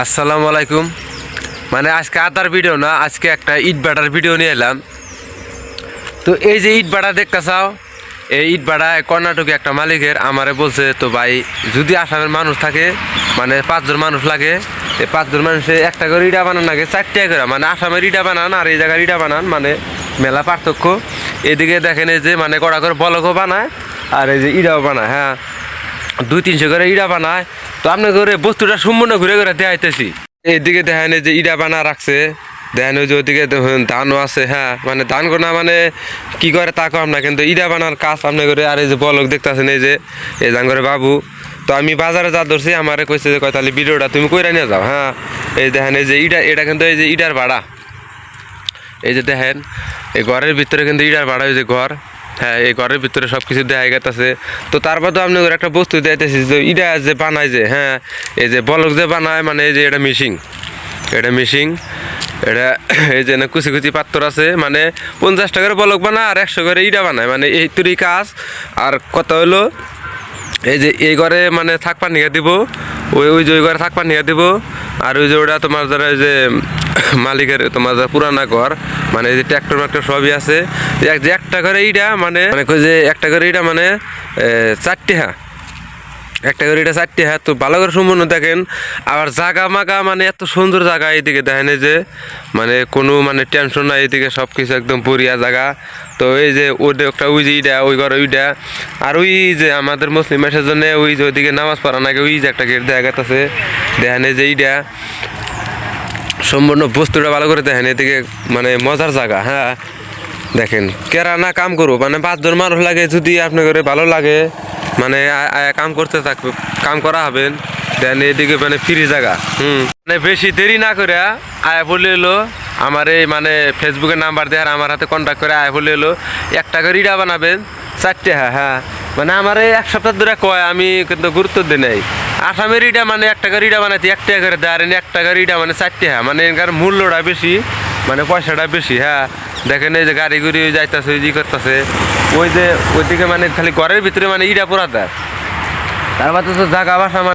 আসসালামু আলাইকুম। মানে আজকে আদার ভিডিও না, আজকে একটা ইট ভাটার ভিডিও নিয়ে এলাম। তো এই যে ইট ভাটা দেখতে চাও, এই ইট ভাটা কর্ণাটকে একটা মালিকের আমারে বলছে, তো ভাই যদি আসামের মানুষ থাকে মানে 5 জন মানুষ লাগে, এই 5 জন মানুষে একটা করে ইটা বানান লাগে 4টা করে, মানে আসামের ইটা বানান আর এই জায়গার ইটা বানান মানে মেলা পার্থক্য। এদিকে দেখেন এই যে মানে কড়া করে বলকও বানায় আর এই যে ইটাও বানায়, হ্যাঁ 200-300 করে ইটা বানায়। তো আপনার করে বস্তুটা সম্পূর্ণ ঘুরে ঘুরে দেখাইতেছি। এইদিকে দেখেন এই যে ইটা বানা রাখছে, দেখেন ওই যে ওইদিকে ধানও আছে, হ্যাঁ মানে ধান গোনা মানে কি করে তা কম না, কিন্তু ইটা বানার কাজ আপনি করে। আর এই যে বলক দেখতেছেন এই যে এই জাঙ্গরে বাবু। তো আমি বাজারে যা ধরছি আমারে কইছে যে তাহলে ভিডিওটা তুমি কইরা নিয়ে যাও, হ্যাঁ এই দেখেন এই যে এটা কিন্তু এই যে ইটার ভাড়া, এই যে দেখেন এই ঘরের ভিতরে কিন্তু ইটার ভাড়া, ওই যে ঘর, হ্যাঁ এই ঘরের ভিতরে সব কিছু দেখা গেছে। তো তারপর তো আপনি একটা বস্তু দিতেছি যে ইটা যে বানায় যে, হ্যাঁ এই যে বলক যে বানায় মানে এই যে এটা মিশিং, এটা এই যে না কুচি কুচি পাত্র আছে, মানে 50 টাকার বলক বানায় আর 100 করে ইটা বানায়, মানে এই তুরি কাজ। আর কত হলো এই যে এই ঘরে মানে থাকপা নিয়ে দিব, ওই যে ওই ঘরে থাকপা নিয়ে দিব। আর ওই যে ওটা তোমার যারা ওই যে মালিকের তোমার যারা পুরানা ঘর, মানে এই যে ট্র্যাক্টর ম্যাক্টর সবই আছে। যে একটা করে ইটা মানে যে একটা করে ইটা মানে 4টে, হ্যাঁ একটা করে এটা 4টে, হ্যাঁ। তো ভালো করে সম্পূর্ণ দেখেন। আবার জাগা মাগা মানে এত সুন্দর জায়গা, এইদিকে দেখেন এই যে মানে কোনো মানে টেনশন নাই, এইদিকে সব কিছু একদম পরিয়া জায়গা। তো এই যে ওটা একটা ওই যে ইটা ওই ঘর ওইটা, আর ওই যে আমাদের মুসলিম মাসের জন্য ওই যে ওইদিকে নামাজ পড়া নাকি ওই যে একটা গেট দেখা গেছে, দেখেন এই যে ইটা সম্পূর্ণ বস্তুটা ভালো করে দেখেন। এদিকে মানে মজার জায়গা, হ্যাঁ দেখেন কেরা না কাম করবো, মানে 5 জন মানুষ লাগে, যদি আপনার করে ভালো লাগে মানে কাম করতে থাকবে, কাম করা হবেন। দেন এদিকে মানে ফ্রি জায়গা, মানে বেশি দেরি না করে আয়া বলে এলো আমার এই মানে ফেসবুকের নাম্বার দেওয়ার আমার হাতে কন্ট্যাক্ট করে আয়া বলে এলো একটা করে ইটা বানাবেন 4টে, হ্যাঁ হ্যাঁ মানে আমার এই 1 সপ্তাহ ধরে কয়, আমি কিন্তু গুরুত্ব দিই নাই। আসামের ইটা মানে 1 টাকার ইটা বানাইতে 1 টাকা করে দেয়, আর 1 টাকার ইটা মানে 4টে, হ্যাঁ মানে এখানে মূল্যটা বেশি, মানে পয়সাটা বেশি, হ্যাঁ দেখেন এই যে গাড়ি গুড়ি যাইতেছে ওই যে করতেছে, ওই যে ওইদিকে মানে খালি ঘরের ভিতরে মানে ইটা পোড়া দেয়, তারপর তো জায়গা বাসা